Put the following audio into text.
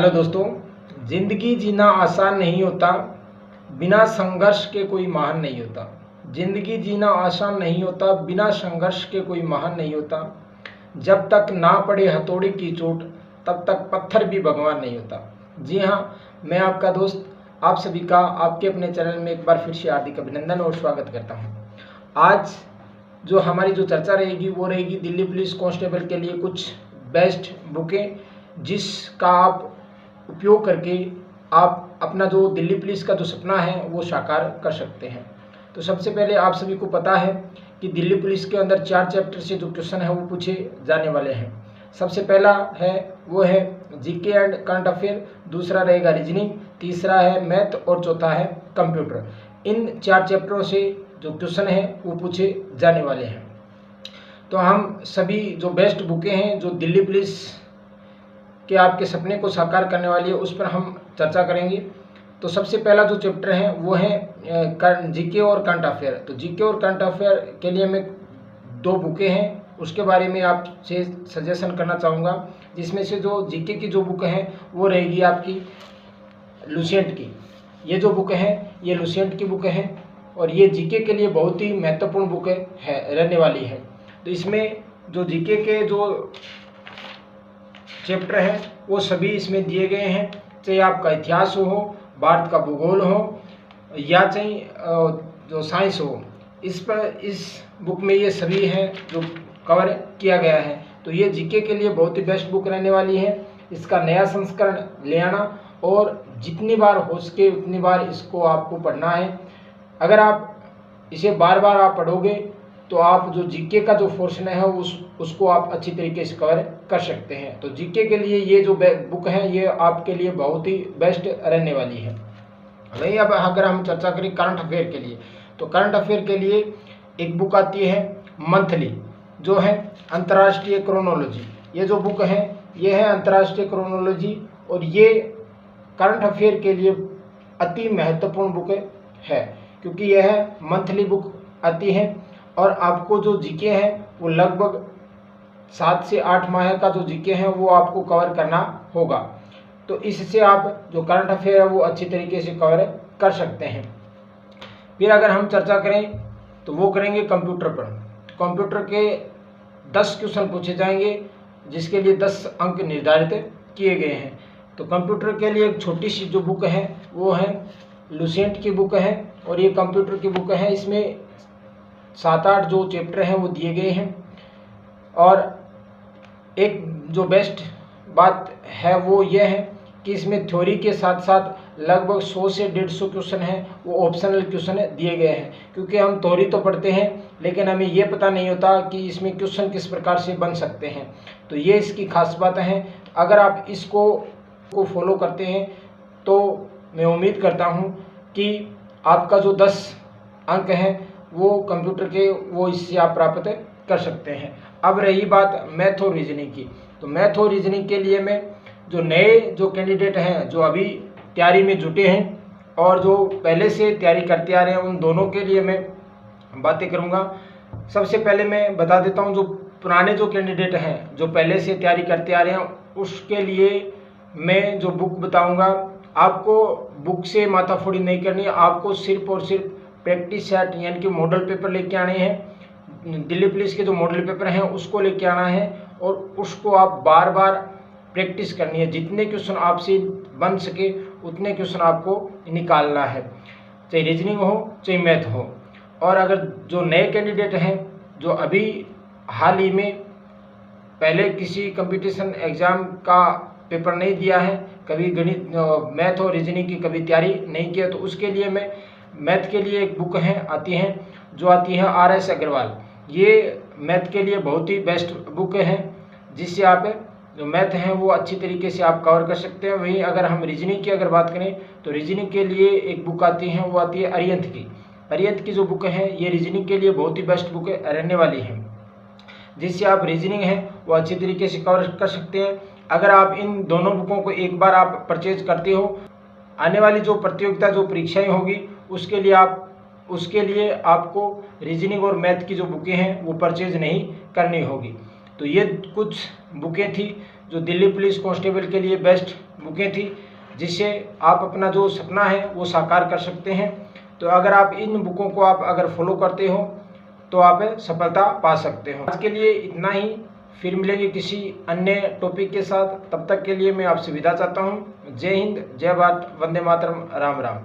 Hello दोस्तों, जिंदगी जीना आसान नहीं होता, बिना संघर्ष के कोई महान नहीं होता। जिंदगी जीना आसान नहीं होता, बिना संघर्ष के कोई महान नहीं होता। जब तक ना पड़े हथौड़े की चोट, तब तक पत्थर भी भगवान नहीं होता। जी हाँ, मैं आपका दोस्त आप सभी का आपके अपने चैनल में एक बार फिर से हार्दिक अभिनंदन और स्वागत करता हूँ। आज जो हमारी जो चर्चा रहेगी वो रहेगी दिल्ली पुलिस कांस्टेबल के लिए कुछ बेस्ट बुकें, जिसका आप उपयोग करके आप अपना जो दिल्ली पुलिस का जो सपना है वो साकार कर सकते हैं। तो सबसे पहले आप सभी को पता है कि दिल्ली पुलिस के अंदर 4 चैप्टर से जो क्वेश्चन है वो पूछे जाने वाले हैं। सबसे पहला है वो है जीके एंड करंट अफेयर, दूसरा रहेगा रीजनिंग, तीसरा है मैथ और चौथा है कंप्यूटर। इन 4 चैप्टरों से जो क्वेश्चन है वो पूछे जाने वाले हैं। तो हम सभी जो बेस्ट बुकें हैं जो दिल्ली पुलिस के आपके सपने को साकार करने वाली है उस पर हम चर्चा करेंगे। तो सबसे पहला जो चैप्टर है वो है जीके और करंट अफेयर। तो जीके और करंट अफेयर के लिए मैं 2 बुकें हैं उसके बारे में आपसे सजेशन करना चाहूँगा, जिसमें से जो जीके की जो बुक है वो रहेगी आपकी लुसेंट की। ये जो बुक है ये लुसेंट की बुक है और ये जीके के लिए बहुत ही महत्वपूर्ण बुक है रहने वाली है। तो इसमें जो जीके के जो चैप्टर है वो सभी इसमें दिए गए हैं, चाहे आपका इतिहास हो, भारत का भूगोल हो या चाहे जो साइंस हो। इस बुक में ये सभी हैं जो कवर किया गया है। तो ये जीके के लिए बहुत ही बेस्ट बुक रहने वाली है। इसका नया संस्करण ले आना और जितनी बार हो सके उतनी बार इसको आपको पढ़ना है। अगर आप इसे बार बार आप पढ़ोगे तो आप जो जीके का जो पोर्शन है उसको आप अच्छी तरीके से कवर कर सकते हैं। तो जीके के लिए ये जो बुक है ये आपके लिए बहुत ही बेस्ट रहने वाली है। वहीं अब अगर हम चर्चा करें करंट अफेयर के लिए, तो करंट अफेयर के लिए एक बुक आती है मंथली, जो है अंतर्राष्ट्रीय क्रोनोलॉजी। ये जो बुक है ये है अंतर्राष्ट्रीय क्रोनोलॉजी और ये करंट अफेयर के लिए अति महत्वपूर्ण बुक है, क्योंकि यह मंथली बुक आती है और आपको जो जीके है वो लगभग 7 से 8 माह का जो जीके है वो आपको कवर करना होगा। तो इससे आप जो करंट अफेयर है वो अच्छी तरीके से कवर कर सकते हैं। फिर अगर हम चर्चा करें तो वो करेंगे कंप्यूटर पर। कंप्यूटर के 10 क्वेश्चन पूछे जाएंगे जिसके लिए 10 अंक निर्धारित किए गए हैं। तो कंप्यूटर के लिए एक छोटी सी जो बुक है वो है लुसेंट की बुक है और ये कंप्यूटर की बुक है। इसमें 7-8 जो चैप्टर हैं वो दिए गए हैं और एक जो बेस्ट बात है वो ये है कि इसमें थ्योरी के साथ साथ लगभग 100 से 150 क्वेश्चन हैं वो ऑप्शनल क्वेश्चन दिए गए हैं, क्योंकि हम थ्योरी तो पढ़ते हैं लेकिन हमें ये पता नहीं होता कि इसमें क्वेश्चन किस प्रकार से बन सकते हैं। तो ये इसकी खास बात है। अगर आप इसको फॉलो करते हैं तो मैं उम्मीद करता हूँ कि आपका जो 10 अंक हैं वो कंप्यूटर के वो इससे आप प्राप्त कर सकते हैं। अब रही बात मैथ और रीजनिंग की, तो मैथ और रीजनिंग के लिए मैं जो नए जो कैंडिडेट हैं जो अभी तैयारी में जुटे हैं और जो पहले से तैयारी करते आ रहे हैं उन दोनों के लिए मैं बातें करूंगा। सबसे पहले मैं बता देता हूं जो पुराने जो कैंडिडेट हैं जो पहले से तैयारी करते आ रहे हैं उसके लिए मैं जो बुक बताऊँगा, आपको बुक से माथाफोड़ी नहीं करनी है। आपको सिर्फ और सिर्फ प्रैक्टिस सेट यानी कि मॉडल पेपर लेके आने हैं। दिल्ली पुलिस के जो मॉडल पेपर हैं उसको लेके आना है और उसको आप बार बार प्रैक्टिस करनी है। जितने क्वेश्चन आपसे बन सके उतने क्वेश्चन आपको निकालना है, चाहे रीजनिंग हो चाहे मैथ हो। और अगर जो नए कैंडिडेट हैं जो अभी हाल ही में पहले किसी कंपटीशन एग्ज़ाम का पेपर नहीं दिया है, कभी गणित मैथ और रीजनिंग की कभी तैयारी नहीं किया, तो उसके लिए मैं मैथ के लिए एक बुक आती है RS अग्रवाल। ये मैथ के लिए बहुत ही बेस्ट बुक है जिससे आप जो मैथ हैं वो अच्छी तरीके से आप कवर कर सकते हैं। वहीं अगर हम रीजनिंग की अगर बात करें तो रीजनिंग के लिए एक बुक आती है वो आती है अरिहंत की। अरिहंत की जो बुक है ये रीजनिंग के लिए बहुत ही बेस्ट बुक रहने वाली है, जिससे आप रीजनिंग है वो अच्छी तरीके से कवर कर सकते हैं। अगर आप इन दोनों बुकों को एक बार आप परचेज करते हो, आने वाली जो प्रतियोगिता जो परीक्षाएं होगी उसके लिए आपको रीजनिंग और मैथ की जो बुकें हैं वो परचेज नहीं करनी होगी। तो ये कुछ बुकें थी जो दिल्ली पुलिस कांस्टेबल के लिए बेस्ट बुकें थी, जिससे आप अपना जो सपना है वो साकार कर सकते हैं। तो अगर आप इन बुकों को आप अगर फॉलो करते हो तो आप सफलता पा सकते हो। आज के लिए इतना ही, फिर मिलेंगे किसी अन्य टॉपिक के साथ। तब तक के लिए मैं आपसे विदा चाहता हूँ। जय हिंद, जय भारत, वंदे मातरम, राम राम।